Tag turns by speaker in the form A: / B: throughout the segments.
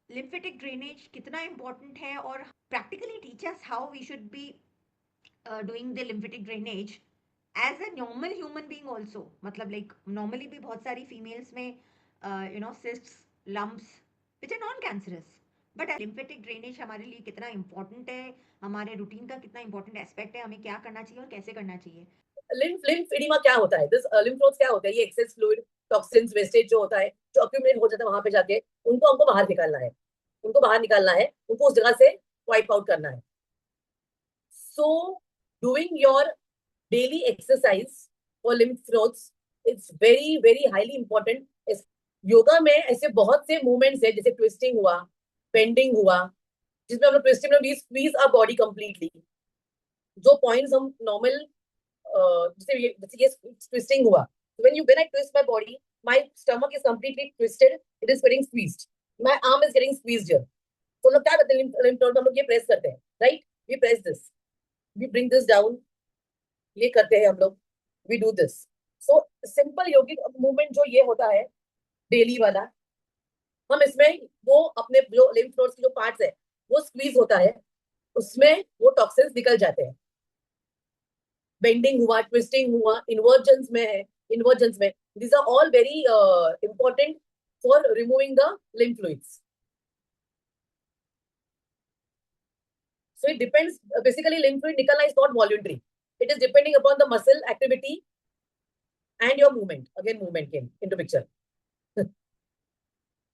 A: lymphatic drainage कितना important है और practically teach us how we should be doing the lymphatic drainage as a normal human being also. मतलब like normally भी बहुत सारी females में cysts, lumps which are non-cancerous. But lymphatic drainage हमारे लिए कितना important है, हमारे रूटीन का कितना important aspect है, हमें क्या करना चाहिए और कैसे करना चाहिए.
B: लिम्फ एडिमा क्या होता है? दिस लिम्फ नोड्स क्या होता है? ये एक्सेस फ्लूइड, टॉक्सिन्स, वेस्टेज जो होता है, जो अक्यूमुलेट हो जाता है वहां पे जाके, उनको हमको बाहर निकालना है. उनको बाहर निकालना है, उनको उस जगह से वाइप आउट करना है. So doing your daily exercise for lymph nodes it's very very highly important. Yoga में ऐसे बहुत से मूवमेंट्स है, जैसे ट्विस्टिंग हुआ, बेंडिंग हुआ, जिसमें हम लोग ट्विस्टिंग में we squeeze our body completely. जो पॉइंट्स हम नॉर्मल जैसे ये ट्विस्टिंग हुआ, when I twist my body, my stomach is completely twisted, it is getting squeezed, my arm is getting squeezed here. तो लोग क्या करते हैं, lymph node हम लोग ये प्रेस करते हैं, right? we press this, we bring this down, ये करते हैं हम लोग, we do this. so simple yogic movement जो ये होता है डेली वाला, हम इसमें वो अपने जो लिम्फ नोड्स की जो पार्ट्स है वो स्क्वीज होता है, उसमें वो टॉक्सिन्स निकल जाते हैं. बेंडिंग हुआ, ट्विस्टिंग हुआ, इन्वर्जन्स में है, इन्वर्जन्स में, these are all very important for removing the lymph fluids. So it depends, basically lymph fluid निकलना is not voluntary, it is depending upon the muscle activity and your movement. Again movement came into picture.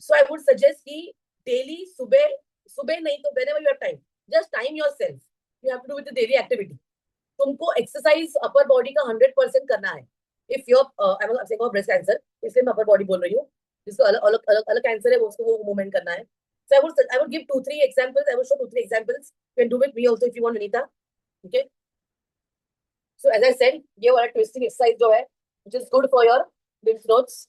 B: So I would suggest कि daily सुबह नहीं तो whenever you have time, just time yourself, you have to do with the daily activity. तुमको exercise upper body का 100% करना है. If your I am saying breast cancer, इसलिए मैं अपर बॉडी बोल रही हूँ, जिसको अलग अलग अलग अलग कैंसर है वो उसको वो मूवमेंट करना है. So I would give 2-3 examples, I would show 2-3 examples. You can do with me also if you want, Vineeta. Okay, so as I said, ये वाला ट्विस्टिंग एक्सरसाइज जो है which is good for your lymph nodes.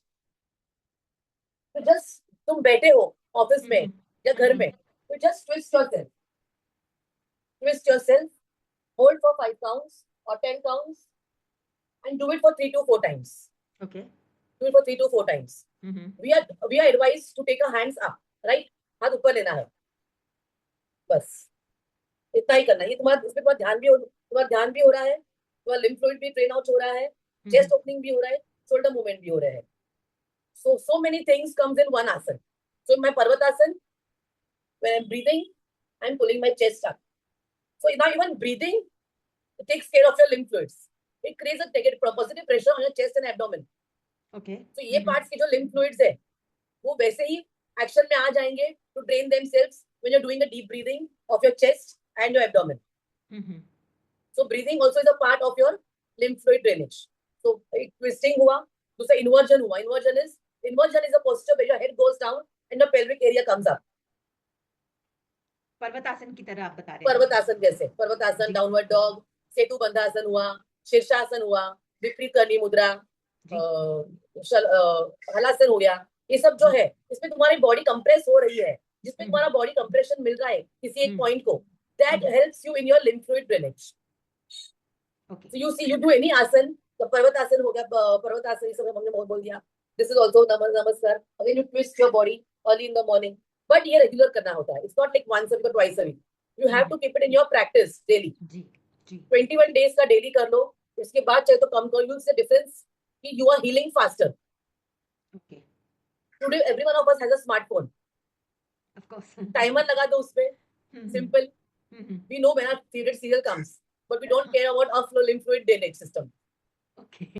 B: तो just तुम बैठे हो office में या घर में, तो just twist yourself, hold for 5 counts or 10 counts and do it for 3 to 4 times.
A: Okay.
B: Do it for 3 to 4 times. We are advised to take our hands up, right? हाथ ऊपर लेना है, बस इतना ही करना है. ये तुम्हारा इसमें तुम्हारा ध्यान भी हो रहा है, तुम्हारा लिम्फ फ्लूइड भी ड्रेन आउट हो रहा है, चेस्ट ओपनिंग भी हो रहा है, शोल्डर मूवमेंट भी हो रहा है. So many things comes in one asana. So in my Parvatasana, when I'm breathing, I'm pulling my chest up. So now even breathing, it takes care of your lymph fluids. It creates a positive pressure on your chest and abdomen.
A: Okay.
B: So ये parts के जो lymph fluids है, वो वैसे ही action में आ जाएंगे to drain themselves when you're doing a deep breathing of your chest and your abdomen. So breathing also is a part of your lymph fluid drainage. So twisting हुआ, दूसरा inversion हुआ. Inversion is a posture where your head goes down and your pelvic area comes up.
A: पर्वतासन की तरह आप बता रहे हैं.
B: पर्वतासन जैसे, पर्वतासन, डाउनवर्ड डॉग, सेतु बंधासन हुआ, शीर्षासन हुआ, विपरीत करनी मुद्रा, हलासन हो गया. ये सब जो है इसमें तुम्हारी बॉडी कंप्रेस हो रही है, जिसमें तुम्हारा बॉडी कंप्रेशन मिल रहा है किसी एक पॉइंट को, that helps you in your lymph fluid drainage. So you see, you do any asana, तो पर्वतासन हो गया, पर्वतासन ये सब हमने बहुत बोल दिया. This is also namaskar. Again you twist your body early in the morning, but ये रेगुलर करना होता है. It's not like once a week और twice a week. You have to keep it in your practice daily. 21 days का daily कर लो, इसके बाद चाहे तो कम करो. यू विल सी डिफरेंस कि you are healing faster.
A: Okay.
B: Today everyone of us has a smartphone.
A: Of course.
B: Timer लगा दो उसपे, simple. We know when our favourite serial comes, but we don't care about our lymph fluid drainage system.
A: Okay.